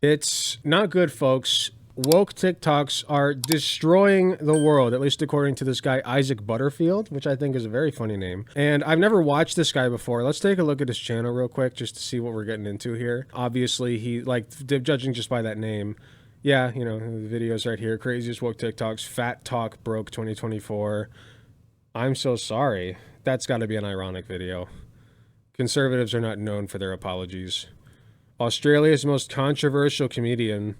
It's not good, folks. Woke TikToks are destroying the world, at least according to this guy, Isaac Butterfield, which I think is a very funny name. And I've never watched this guy before. Let's take a look at his channel real quick just to see what we're getting into here. Obviously, he, like, judging just by that name, yeah, you know, the videos right here. Craziest woke TikToks, Fat Talk Broke 2024. I'm so sorry. That's got to be an ironic video. Conservatives are not known for their apologies. Australia's most controversial comedian.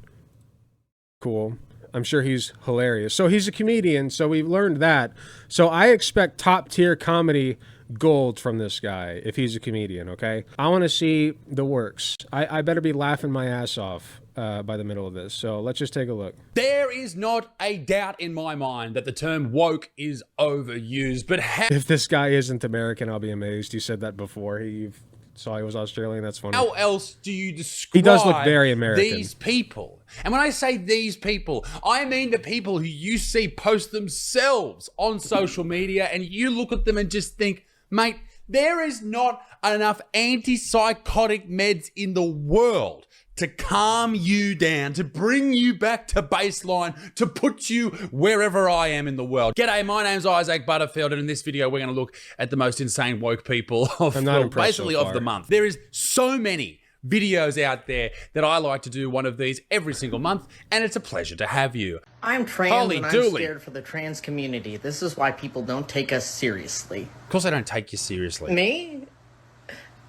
Cool. I'm sure he's hilarious. So he's a comedian, so we've learned that. So I expect top tier comedy gold from this guy if he's a comedian, okay? I want to see the works. I better be laughing my ass off by the middle of this. So let's just take a look. There is not a doubt in my mind that the term woke is overused, but if this guy isn't American, I'll be amazed. You said that before. He saw he was Australian. That's funny. How else do you describe he does look very American. These people? And when I say these people, I mean the people who you see post themselves on social media and you look at them and just think, mate, there is not enough antipsychotic meds in the world to calm you down, to bring you back to baseline, to put you wherever I am in the world. G'day, my name's Isaac Butterfield, and in this video, we're going to look at the most insane woke people of, well, basically of the month. There is so many videos out there that I like to do one of these every single month, and it's a pleasure to have you. I'm trans and I'm scared for the trans community. This is why people don't take us seriously. Of course I don't take you seriously. Me?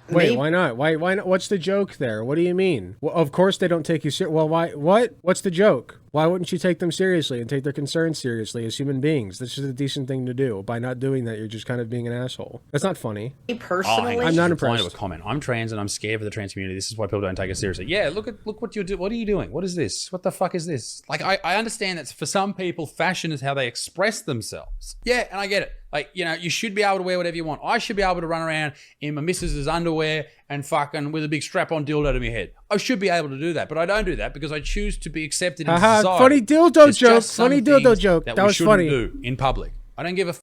Wait, why not? Why not? What's the joke there? What do you mean? Well, of course they don't take you seriously. Well, why? What? What's the joke? Why wouldn't you take them seriously and take their concerns seriously as human beings? This is a decent thing to do. By not doing that, you're just kind of being an asshole. That's not funny. Me personally, I'm not impressed. To a comment. I'm trans and I'm scared for the trans community. This is why people don't take us seriously. Yeah, look what you're doing. What are you doing? What is this? What the fuck is this? Like, I understand that for some people, fashion is how they express themselves. Yeah, and I get it. Like, you know, you should be able to wear whatever you want. I should be able to run around in my missus's underwear and fucking with a big strap-on dildo to my head. I should be able to do that, but I don't do that because I choose to be accepted in society. Funny dildo joke. Funny dildo joke. That was funny. Do in public. I don't give a f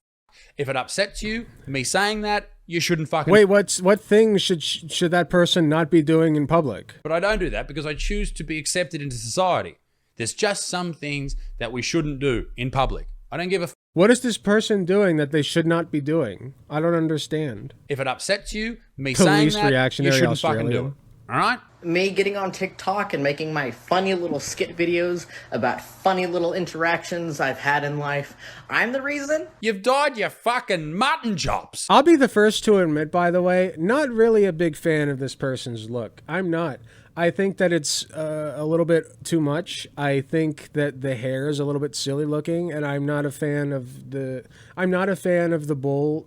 if it upsets you. Me saying that, you shouldn't fucking. Wait, what things should that person not be doing in public? But I don't do that because I choose to be accepted into society. There's just some things that we shouldn't do in public. I don't give a f. What is this person doing that they should not be doing? I don't understand. If it upsets you, me saying that, you shouldn't fucking do it. All right? Me getting on TikTok and making my funny little skit videos about funny little interactions I've had in life. I'm the reason. You've dyed your fucking mutton chops. I'll be the first to admit, by the way, not really a big fan of this person's look. I'm not. I think that it's a little bit too much. I think that the hair is a little bit silly looking, and I'm not a fan of the. I'm not a fan of the bull,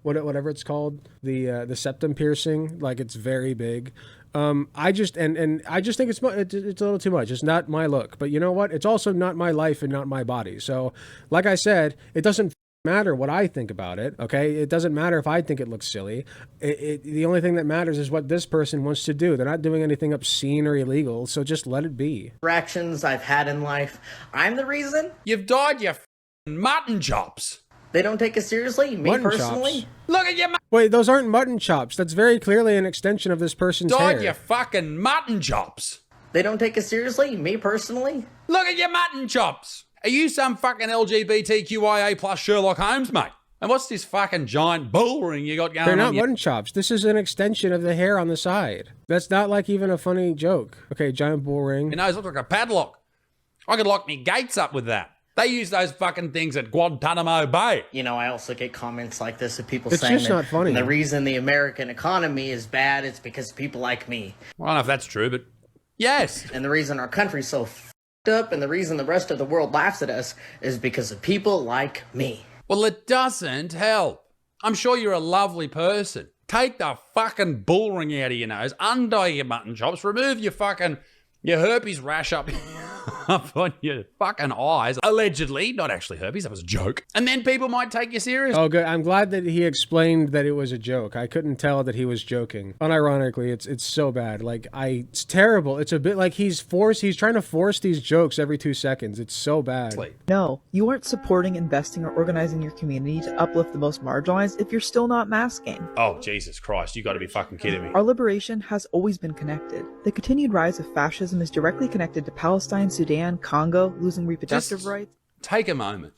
whatever it's called, the septum piercing. Like, it's very big. I just I just think it's a little too much. It's not my look, but you know what? It's also not my life and not my body. So, like I said, it doesn't matter what I think about it, okay? It doesn't matter if I think it looks silly. The only thing that matters is what this person wants to do. They're not doing anything obscene or illegal, so just let it be. Interactions I've had in life. I'm the reason. You've dyed your mutton chops. They don't take us seriously. Me mutton personally. Chops. Look at your. Wait, those aren't mutton chops. That's very clearly an extension of this person's hair. Dyed your fucking mutton chops. They don't take us seriously. Me personally. Look at your mutton chops. Are you some fucking LGBTQIA plus Sherlock Holmes, mate? And what's this fucking giant bull ring you got going on? They're not mutton chops. This is an extension of the hair on the side. That's not like even a funny joke. Okay, giant bull ring. Your nose looks like a padlock. I could lock me gates up with that. They use those fucking things at Guantanamo Bay. You know, I also get comments like this of people it's saying just not funny. The reason the American economy is bad is because of people like me. Well, I don't know if that's true, but yes. And the reason our country's so up and the reason the rest of the world laughs at us is because of people like me. Well, it doesn't help. I'm sure you're a lovely person. Take the fucking bull ring out of your nose, undye your mutton chops, remove your herpes rash up up on your fucking eyes. Allegedly, not actually herpes, that was a joke. And then people might take you serious. Oh, good. I'm glad that he explained that it was a joke. I couldn't tell that he was joking. Unironically, it's so bad. Like, it's terrible. It's a bit like he's trying to force these jokes every 2 seconds. It's so bad. No, you aren't supporting, investing, or organizing your community to uplift the most marginalized if you're still not masking. Oh, Jesus Christ, you gotta be fucking kidding me. Our liberation has always been connected. The continued rise of fascism is directly connected to Palestine, Sudan, Congo, losing reproductive rights. Take a moment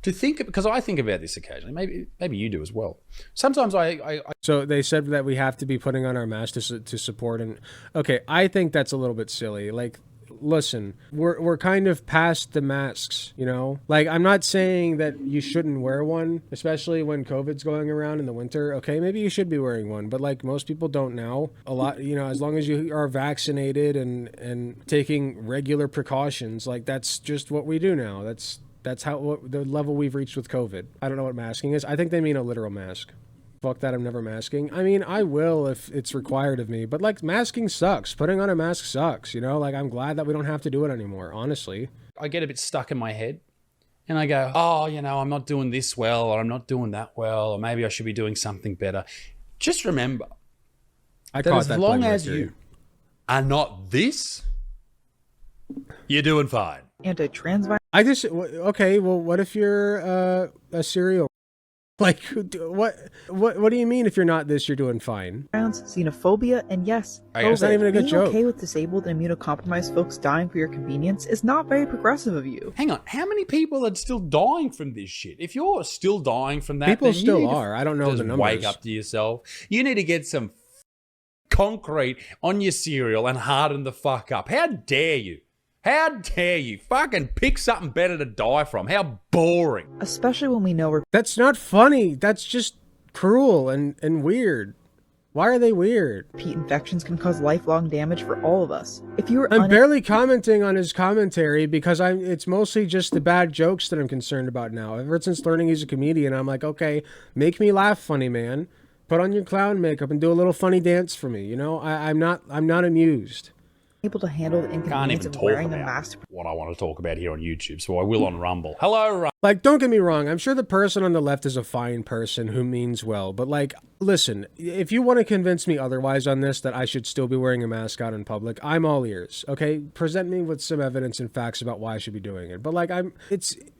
to think, because I think about this occasionally. Maybe you do as well. Sometimes I So they said that we have to be putting on our masks to support, and okay, I think that's a little bit silly. Like, listen, we're kind of past the masks, you know? Like, I'm not saying that you shouldn't wear one, especially when COVID's going around in the winter. Okay, maybe you should be wearing one, but like most people don't now. A lot, you know, as long as you are vaccinated and taking regular precautions, like that's just what we do now. That's what the level we've reached with COVID. I don't know what masking is. I think they mean a literal mask. Fuck that, I'm never masking. I mean, I will if it's required of me, but like masking sucks. Putting on a mask sucks, you know? Like, I'm glad that we don't have to do it anymore, honestly. I get a bit stuck in my head and I go, oh, you know, I'm not doing this well, or I'm not doing that well, or maybe I should be doing something better. Just remember that as long as you are not this, you're doing fine. Anti-trans violence. Okay, well, what if you're a serial? Like, what do you mean if you're not this, you're doing fine? Xenophobia, and yes, That's not even a good being joke. okay with disabled and immunocompromised folks dying for your convenience is not very progressive of you. Hang on, how many people are still dying from this shit? If you're still dying from that, People then you still need to are. I don't know just the numbers. wake up to yourself. You need to get some concrete on your cereal and harden the fuck up. How dare you? How dare you? Fucking pick something better to die from. How boring. Especially when we know That's not funny. That's just cruel and weird. Why are they weird? repeat infections can cause lifelong damage for all of us. If you were I'm barely commenting on his commentary because it's mostly just the bad jokes that I'm concerned about now. Ever since learning he's a comedian, I'm like, okay, make me laugh, funny man. Put on your clown makeup and do a little funny dance for me. You know, I'm not amused. able to handle the Can't inconvenience even of talk wearing a about mask. what I want to talk about here on YouTube, so I will on Rumble. Hello, Rumble. Like, don't get me wrong. I'm sure the person on the left is a fine person who means well. But, like, listen, if you want to convince me otherwise on this, that I should still be wearing a mask out in public, I'm all ears, okay? Present me with some evidence and facts about why I should be doing it. But, like,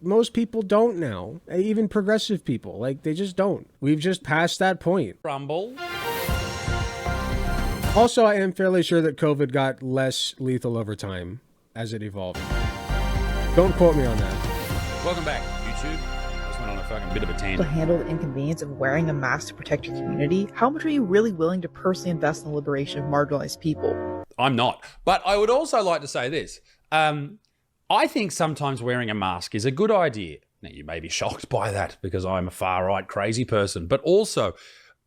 most people don't now. Even progressive people. Like, they just don't. We've just passed that point. Rumble. Also, I am fairly sure that COVID got less lethal over time as it evolved. Don't quote me on that. Welcome back, YouTube. I just went on a fucking bit of a To tangent. handle the inconvenience of wearing a mask to protect your community, how much are you really willing to personally invest in the liberation of marginalized people? I'm not. But I would also like to say this. I think sometimes wearing a mask is a good idea. Now, you may be shocked by that because I'm a far-right crazy person. But also,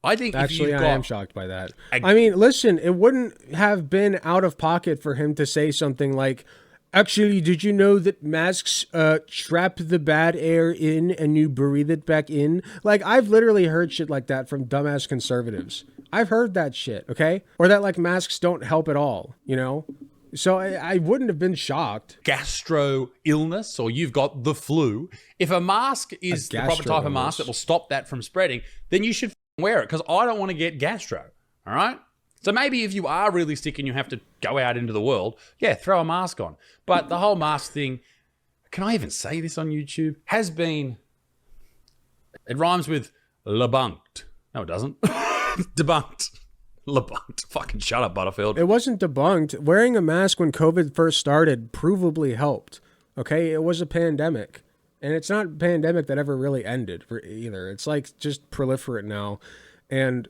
I think Actually, if you've I got... am shocked by that. I mean, listen, it wouldn't have been out of pocket for him to say something like, actually, did you know that masks trap the bad air in and you breathe it back in? Like, I've literally heard shit like that from dumbass conservatives. I've heard that shit, okay? Or that, like, masks don't help at all, you know? So I wouldn't have been shocked. gastro illness or you've got the flu, if a mask is the proper type of mask that will stop that from spreading, then you should wear it, because I don't want to get gastro, all right? So maybe if you are really sick and you have to go out into the world, yeah, throw a mask on. But the whole mask thing, can I even say this on YouTube, has been, it rhymes with debunked. No, it doesn't. Debunked. Debunked. Fucking shut up, Butterfield. It wasn't debunked. Wearing a mask when COVID first started provably helped. Okay, it was a pandemic. And it's not a pandemic that ever really ended either. It's like just proliferate now. And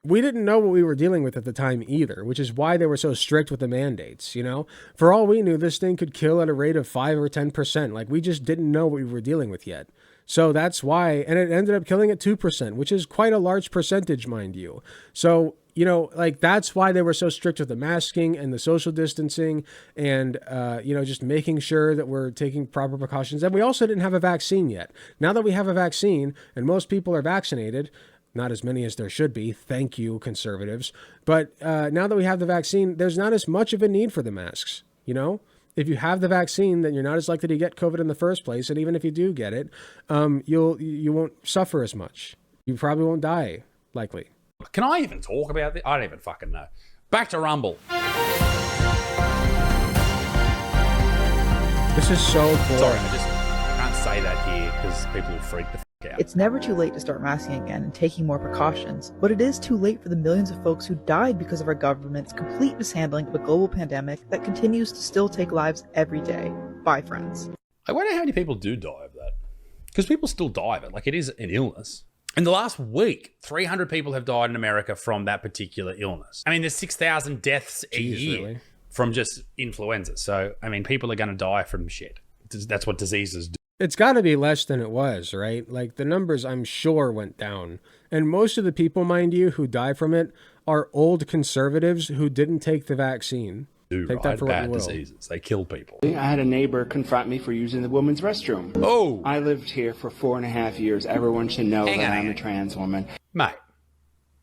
we didn't know what we were dealing with at the time either, which is why they were so strict with the mandates, you know? For all we knew, this thing could kill at a rate of 5 or 10%. Like, we just didn't know what we were dealing with yet. So that's why, and it ended up killing at 2%, which is quite a large percentage, mind you. So, you know, like, that's why they were so strict with the masking and the social distancing and, you know, just making sure that we're taking proper precautions. And we also didn't have a vaccine yet. Now that we have a vaccine and most people are vaccinated, not as many as there should be, thank you, conservatives. But now that we have the vaccine, there's not as much of a need for the masks, you know? If you have the vaccine, then you're not as likely to get COVID in the first place. And even if you do get it, you won't suffer as much. You probably won't die, likely. Can I even talk about this? I don't even fucking know. Back to Rumble. This is so boring. Sorry, I can't say that here because people will freak the fuck out. It's never too late to start masking again and taking more precautions, but it is too late for the millions of folks who died because of our government's complete mishandling of a global pandemic that continues to still take lives every day. Bye, friends. I wonder how many people do die of that. Because people still die of it. Like, it is an illness. In the last week, 300 people have died in America from that particular illness. I mean, there's 6,000 deaths a year really? from just influenza. So, I mean, people are going to die from shit. That's what diseases do. It's got to be less than it was, right? Like, the numbers, I'm sure, went down. And most of the people, mind you, who die from it are old conservatives who didn't take the vaccine. Take that for what you bad will. diseases. They kill people. I had a neighbor confront me for using the women's restroom. Oh! I lived here for 4.5 years. Everyone should know that I'm a trans woman. Mate,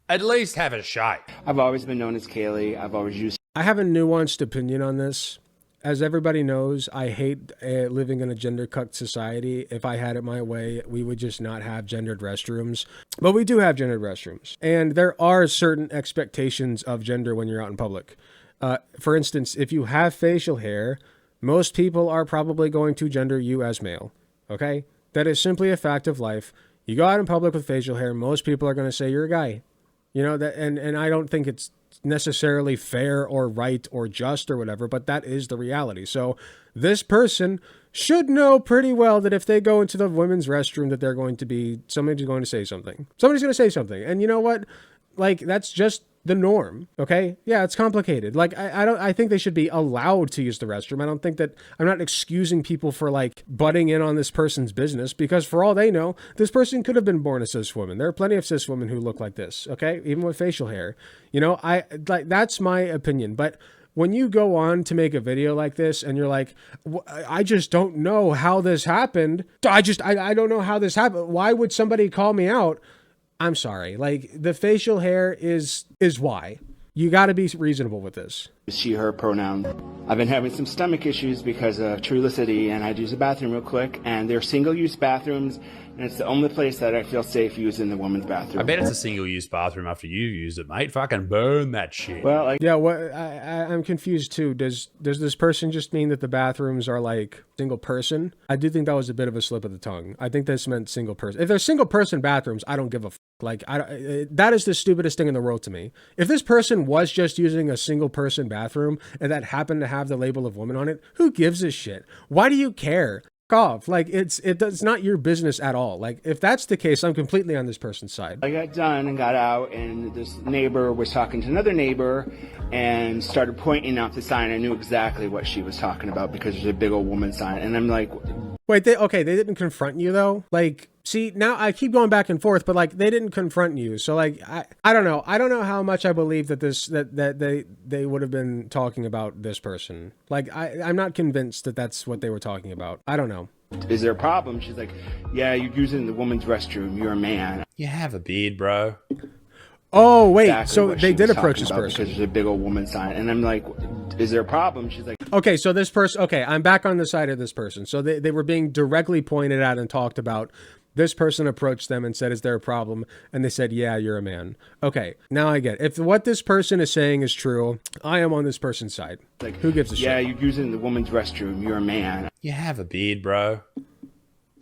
at least have a shave. I've always been known as Kaylee. I've always used... I have a nuanced opinion on this. As everybody knows, I hate living in a gender-cucked society. If I had it my way, we would just not have gendered restrooms. But we do have gendered restrooms. And there are certain expectations of gender when you're out in public. For instance, if you have facial hair, most people are probably going to gender you as male. Okay? That is simply a fact of life. You go out in public with facial hair, most people are going to say you're a guy. You know, that, and I don't think it's necessarily fair or right or just or whatever, but that is the reality. So this person should know pretty well that if they go into the women's restroom that they're going to be, somebody's going to say something. Somebody's going to say something. And you know what? Like, that's just the norm. Okay. Yeah, it's complicated. Like, I think they should be allowed to use the restroom. I don't think that, I'm not excusing people for like butting in on this person's business, because for all they know, this person could have been born a cis woman. There are plenty of cis women who look like this. Okay. Even with facial hair, you know, that's my opinion. But when you go on to make a video like this and you're like, I just don't know how this happened. I don't know how this happened. Why would somebody call me out? I'm sorry. Like, the facial hair is why. You got to be reasonable with this. She, her pronoun. I've been having some stomach issues because of Trulicity, and I'd use the bathroom real quick, and they're single-use bathrooms, and it's the only place that I feel safe using the women's bathroom. I bet it's a single-use bathroom after you use it, mate. Fucking burn that shit. Well, yeah, what I'm confused too. Does this person just mean that the bathrooms are like single person? I do think that was a bit of a slip of the tongue. I think this meant single person. If they're single person bathrooms, I don't give a like. That is the stupidest thing in the world to me. If this person was just using a single person bathroom and that happened to have the label of woman on it, who gives a shit? Why do you care? Off. Like, it's not your business at all. Like, if that's the case, I'm completely on this person's side. I got done and got out, and this neighbor was talking to another neighbor and started pointing out the sign. I knew exactly what she was talking about because there's a big old woman sign, and I'm like, wait, they didn't confront you though? Like, see, now I keep going back and forth, but like, they didn't confront you. So like, I don't know. I don't know how much I believe that they would have been talking about this person. Like, I'm not convinced that that's what they were talking about. I don't know. is there a problem? She's like, yeah, you're using the woman's restroom. You're a man. You have a beard, bro. Oh, wait. Exactly So what they she did was approach talking this about person. because there's a big old woman sign. And I'm like, is there a problem? She's like, Okay, so this person, okay, I'm back on the side of this person. So they were being directly pointed at and talked about. This person approached them and said, is there a problem? And they said, yeah, you're a man. Okay, now I get it. If what this person is saying is true, I am on this person's side. like, Who gives a yeah, shit? you're using the woman's restroom. You're a man. You have a beard, bro.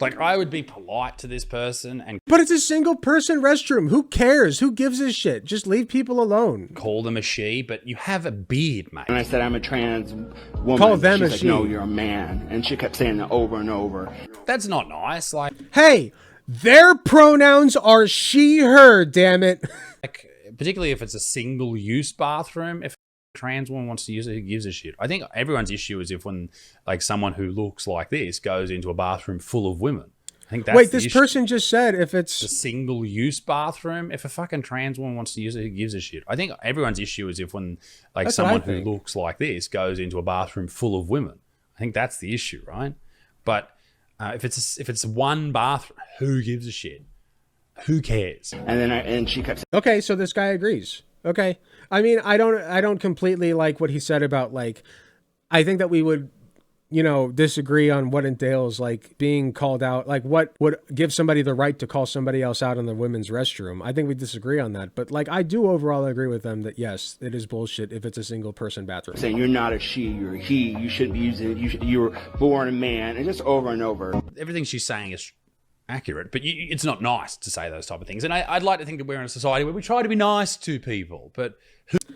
Like, I would be polite to this person and But it's a single person restroom. Who cares? Who gives a shit? Just leave people alone. call them a she, but you have a beard, mate. And I said, I'm a trans woman. Call them She's a like, she. no, you're a man. And she kept saying that over and over. That's not nice. Hey, their pronouns are she, her, damn it. Like, particularly if it's a single-use bathroom. If a trans woman wants to use it, who gives a shit? I think everyone's issue is if when, like, someone who looks like this goes into a bathroom full of women. I think that's Wait, the this issue. person just said if A it's... single-use bathroom. If a fucking trans woman wants to use it, who gives a shit? I think everyone's issue is if when, like, That's what I someone who think. looks like this goes into a bathroom full of women. I think that's the issue, right? But if it's one bathroom, who gives a shit? Who cares? And then and she kept Okay, so this guy agrees. Okay. I mean, I don't completely like what he said about, like, I think that we would you know, disagree on what entails like being called out, like what would give somebody the right to call somebody else out in the women's restroom. I think we disagree on that, but like I do overall agree with them that yes, it is bullshit if it's a single person bathroom. Saying you're not a she, you're a he, you shouldn't be using it, you were born a man, and just over and over. Everything she's saying is accurate, but it's not nice to say those type of things. And I'd like to think that we're in a society where we try to be nice to people, but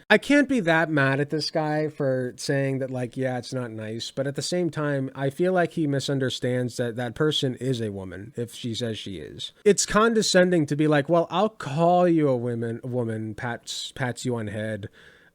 I can't be that mad at this guy for saying that, like, yeah, it's not nice. But at the same time, I feel like he misunderstands that that person is a woman if she says she is. It's condescending to be like, well, I'll call you a woman, pats you on head.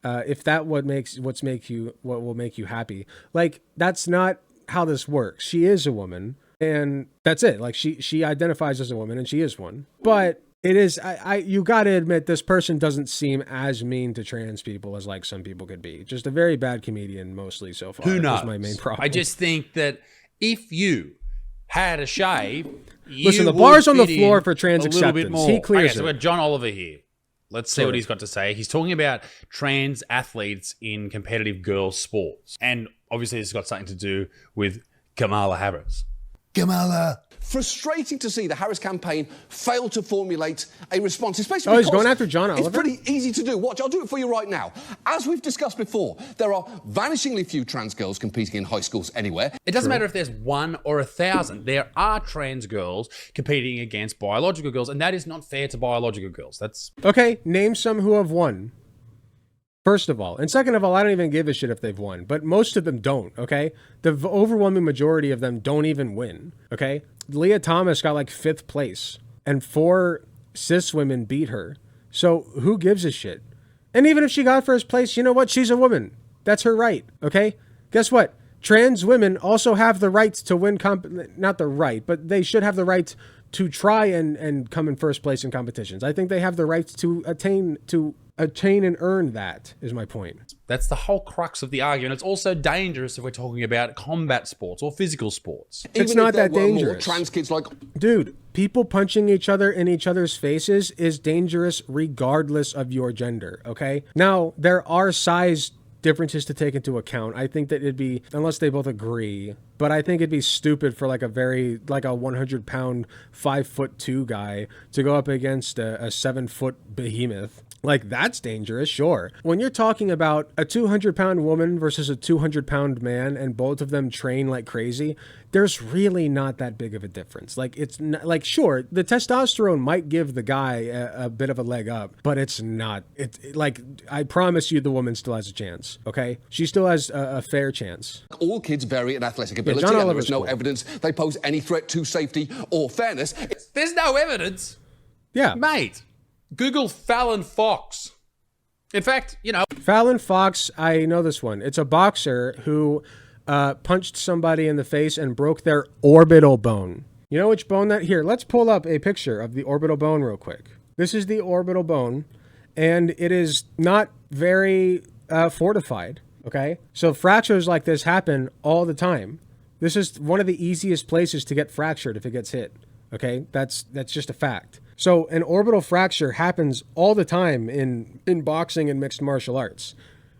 If that what will make you happy. Like, that's not how this works. She is a woman and that's it. Like she identifies as a woman and she is one, but it is, you got to admit, this person doesn't seem as mean to trans people as like some people could be. Just a very bad comedian, mostly so far. Who knows? That's my main problem. I just think that if you had a shave, listen, the bar's on the floor for trans acceptance. He clears it. So we've got John Oliver here. Let's see what he's got to say. He's talking about trans athletes in competitive girls' sports. And obviously this has got something to do with Kamala Harris. Kamala. Frustrating to see the Harris campaign fail to formulate a response, especially because he's going after John Oliver? It's pretty easy to do. Watch, I'll do it for you right now. As we've discussed before, there are vanishingly few trans girls competing in high schools anywhere. It doesn't matter if there's 1 or 1,000. There are trans girls competing against biological girls, and that is not fair to biological girls. That's... Okay, name some who have won. First of all. And second of all, I don't even give a shit if they've won. But most of them don't, okay? The overwhelming majority of them don't even win, okay? Leah Thomas got like 5th place. And 4 cis women beat her. So who gives a shit? And even if she got 1st place, you know what? She's a woman. That's her right, okay? Guess what? Trans women also have the right to win not the right, but they should have the right to try and come in 1st place in competitions. I think they have the right to attain and earn that, is my point. That's the whole crux of the argument. It's also dangerous if we're talking about combat sports or physical sports. It's not that dangerous. Trans kids like... Dude, people punching each other in each other's faces is dangerous regardless of your gender, okay? Now, there are size differences to take into account. I think that it'd be, unless they both agree, but I think it'd be stupid for like a 100-pound, 5'2" guy to go up against a 7-foot behemoth. Like, that's dangerous, sure. When you're talking about a 200-pound woman versus a 200-pound man and both of them train like crazy, there's really not that big of a difference. Like, it's not, like, sure, the testosterone might give the guy a bit of a leg up, but it's not. Like, I promise you the woman still has a chance, okay? She still has a fair chance. All kids vary in athletic ability, and there is no evidence they pose any threat to safety or fairness. There's no evidence? Yeah. Mate. Google Fallon Fox. In fact, you know... Fallon Fox, I know this one. It's a boxer who punched somebody in the face and broke their orbital bone. You know which bone that... Here, let's pull up a picture of the orbital bone real quick. This is the orbital bone, and it is not very fortified, okay? So fractures like this happen all the time. This is one of the easiest places to get fractured if it gets hit, okay? That's just a fact. So an orbital fracture happens all the time in boxing and mixed martial arts.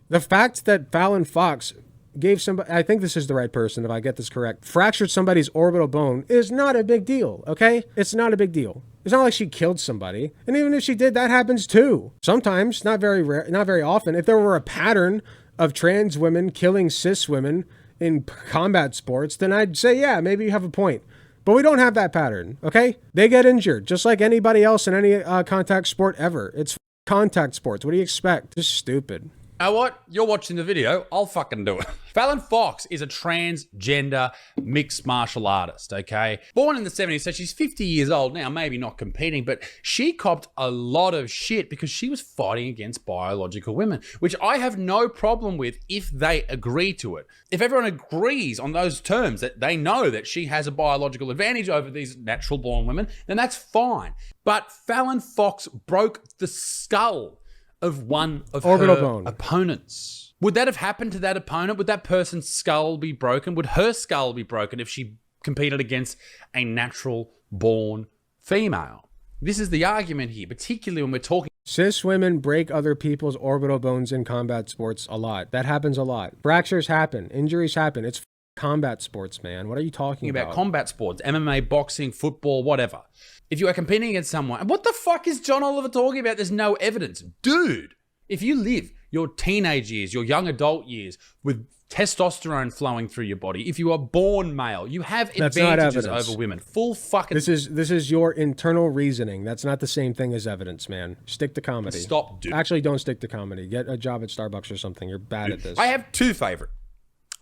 The fact that Fallon Fox gave somebody, I think this is the right person if I get this correct, fractured somebody's orbital bone is not a big deal, okay? It's not a big deal. It's not like she killed somebody. And even if she did, that happens too. Sometimes, not very rare, not very often. If there were a pattern of trans women killing cis women in combat sports, then I'd say, yeah, maybe you have a point. But we don't have that pattern, okay? They get injured, just like anybody else in any contact sport ever. It's contact sports. What do you expect? Just stupid. You know what? You're watching the video. I'll fucking do it. Fallon Fox is a transgender mixed martial artist, okay? Born in the 70s, so she's 50 years old now, maybe not competing, but she copped a lot of shit because she was fighting against biological women, which I have no problem with if they agree to it. If everyone agrees on those terms, that they know that she has a biological advantage over these natural-born women, then that's fine. But Fallon Fox broke the skull of one of orbital her bone opponents. Would that have happened to that opponent? Would that person's skull be broken? Would her skull be broken if she competed against a natural-born female? This is the argument here, particularly when we're talking... Cis women break other people's orbital bones in combat sports a lot. That happens a lot. Fractures happen. Injuries happen. It's combat sports, man. What are you talking about? Combat sports, MMA, boxing, football, whatever. If you are competing against someone, what the fuck is John Oliver talking about? There's no evidence. Dude, if you live your teenage years, your young adult years with testosterone flowing through your body, if you are born male, you have advantages over women. Full fucking... This is your internal reasoning. That's not the same thing as evidence, man. Stick to comedy. Stop, dude. Actually, don't stick to comedy. Get a job at Starbucks or something. You're bad at this. I have two favorite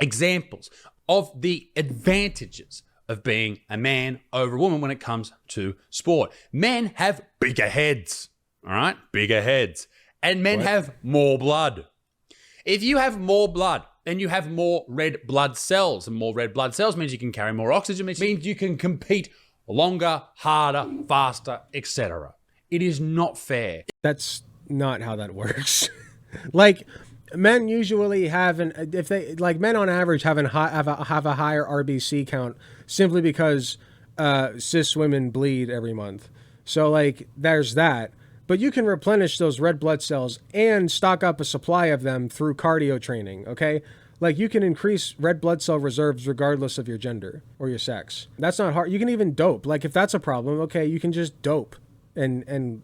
examples of the advantages of being a man over a woman when it comes to sport. Men have bigger heads, all right? Bigger heads. And men have more blood. If you have more blood, then you have more red blood cells. And more red blood cells means you can carry more oxygen, which means you can compete longer, harder, faster, etc. It is not fair. That's not how that works. Like, men usually have men on average have a higher RBC count simply because cis women bleed every month. So like there's that. But you can replenish those red blood cells and stock up a supply of them through cardio training, okay? Like you can increase red blood cell reserves regardless of your gender or your sex. That's not hard. You can even dope. Like if that's a problem, okay, you can just dope and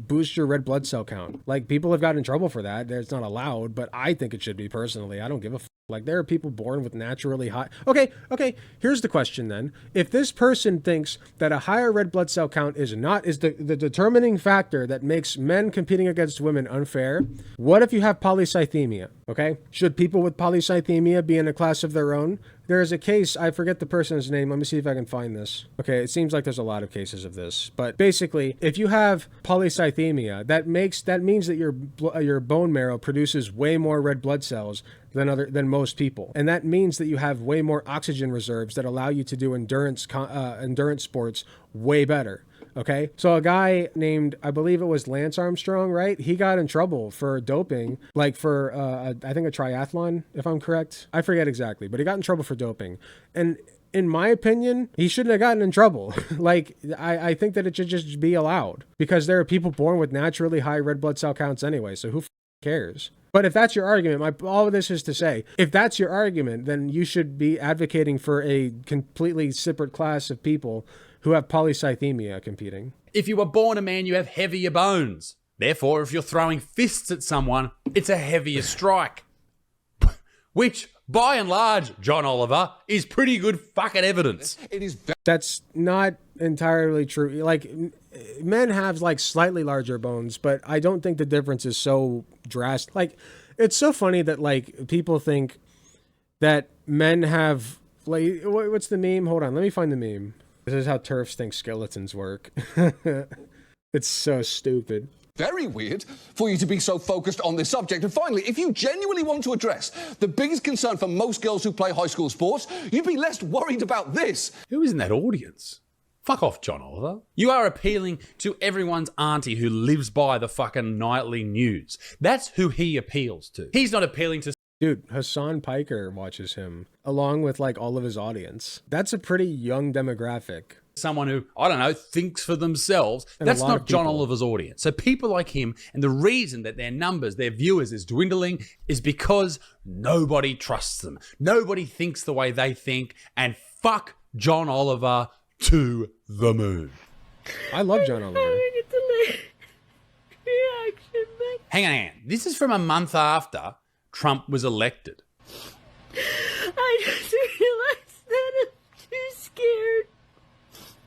boost your red blood cell count. Like people have gotten in trouble for that. It's not allowed, but I think it should be personally. I don't give a f. Like there are people born with naturally high. Okay. Here's the question then. If this person thinks that a higher red blood cell count is the determining factor that makes men competing against women unfair, what if you have polycythemia? Okay. Should people with polycythemia be in a class of their own? There is a case, I forget the person's name. Let me see if I can find this. Okay, it seems like there's a lot of cases of this. But basically, if you have polycythemia, that means that your bone marrow produces way more red blood cells than most people. And that means that you have way more oxygen reserves that allow you to do endurance sports way better. Okay, so a guy named, I believe it was Lance Armstrong, right? He got in trouble for doping, like for, I think a triathlon, if I'm correct. I forget exactly, but he got in trouble for doping. And in my opinion, he shouldn't have gotten in trouble. Like, I think that it should just be allowed because there are people born with naturally high red blood cell counts anyway, so who cares? But if that's your argument, all of this is to say, if that's your argument, then you should be advocating for a completely separate class of people who have polycythemia competing. If you were born a man, you have heavier bones. Therefore, if you're throwing fists at someone, it's a heavier strike. Which, by and large, John Oliver, is pretty good fucking evidence. That's not entirely true. Like, men have like slightly larger bones, but I don't think the difference is so drastic. Like, it's so funny that like people think that men have like, what's the meme? Hold on, let me find the meme. This is how TERFs think skeletons work. It's so stupid. Very weird for you to be so focused on this subject. And finally, if you genuinely want to address the biggest concern for most girls who play high school sports, you'd be less worried about this. Who is in that audience? Fuck off, John Oliver. You are appealing to everyone's auntie who lives by the fucking nightly news. That's who he appeals to. He's not appealing to... Dude, Hassan Piker watches him, along with like all of his audience. That's a pretty young demographic. Someone who, I don't know, thinks for themselves. And that's not John Oliver's audience. So people like him, and the reason that their numbers, their viewers is dwindling is because nobody trusts them. Nobody thinks the way they think, and fuck John Oliver to the moon. I love John Oliver. Hang on. This is from a month after Trump was elected. I just realized that I'm too scared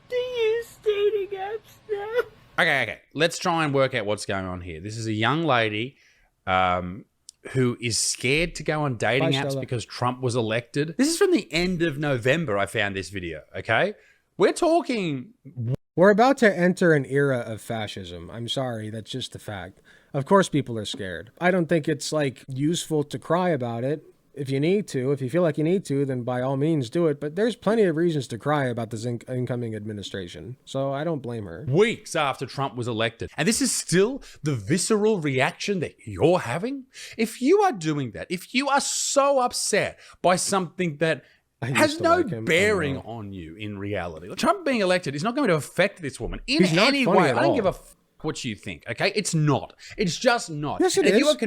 to use dating apps now. Okay. Let's try and work out what's going on here. This is a young lady who is scared to go on dating apps because Trump was elected. This is from the end of November, I found this video, okay? We're about to enter an era of fascism. I'm sorry, that's just a fact. Of course people are scared. I don't think it's like useful to cry about it. If you need to, if you feel like you need to, then by all means do it. But there's plenty of reasons to cry about this incoming administration. So I don't blame her. Weeks after Trump was elected. And this is still the visceral reaction that you're having? If you are doing that, if you are so upset by something that has no bearing on you in reality. Trump being elected is not going to affect this woman in any way. I don't give a what you think, okay? It's not. It's just not. Yes, it is.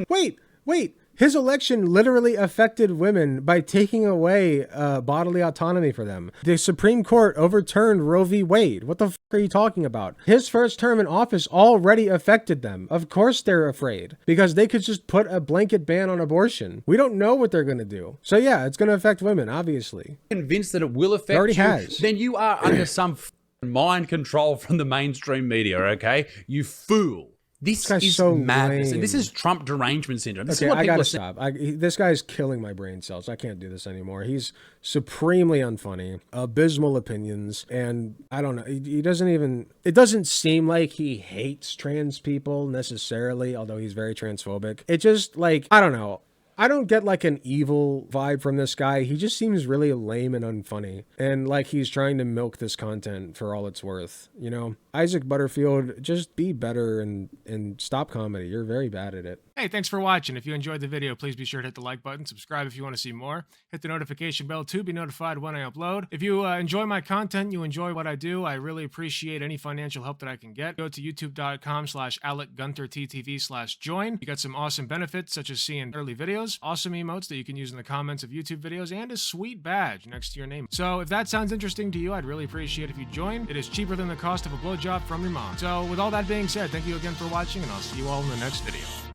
Wait. His election literally affected women by taking away bodily autonomy for them. The Supreme Court overturned Roe v. Wade. What the fuck are you talking about? His first term in office already affected them. Of course they're afraid, because they could just put a blanket ban on abortion. We don't know what they're going to do. So yeah, it's going to affect women, obviously. Convinced that it will affect already you, has. then you are under some mind control from the mainstream media, okay? You fool. This is so madness. lame. And this is Trump derangement syndrome. This Okay, is what I people gotta are saying. stop. This guy's killing my brain cells. I can't do this anymore. He's supremely unfunny, abysmal opinions, and I don't know. He doesn't even. It doesn't seem like he hates trans people necessarily, although he's very transphobic. It just like I don't know. I don't get like an evil vibe from this guy. He just seems really lame and unfunny. And like he's trying to milk this content for all it's worth. You know, Isaac Butterfield, just be better and stop comedy. You're very bad at it. Hey, thanks for watching. If you enjoyed the video, please be sure to hit the like button, subscribe if you want to see more, hit the notification bell to be notified when I upload. If you enjoy my content, you enjoy what I do, I really appreciate any financial help that I can get. Go to youtube.com/AlecGunterTTV/join. You got some awesome benefits, such as seeing early videos, awesome emotes that you can use in the comments of YouTube videos, and a sweet badge next to your name. So if that sounds interesting to you, I'd really appreciate if you join. It is cheaper than the cost of a blowjob from your mom. So with all that being said, thank you again for watching, and I'll see you all in the next video.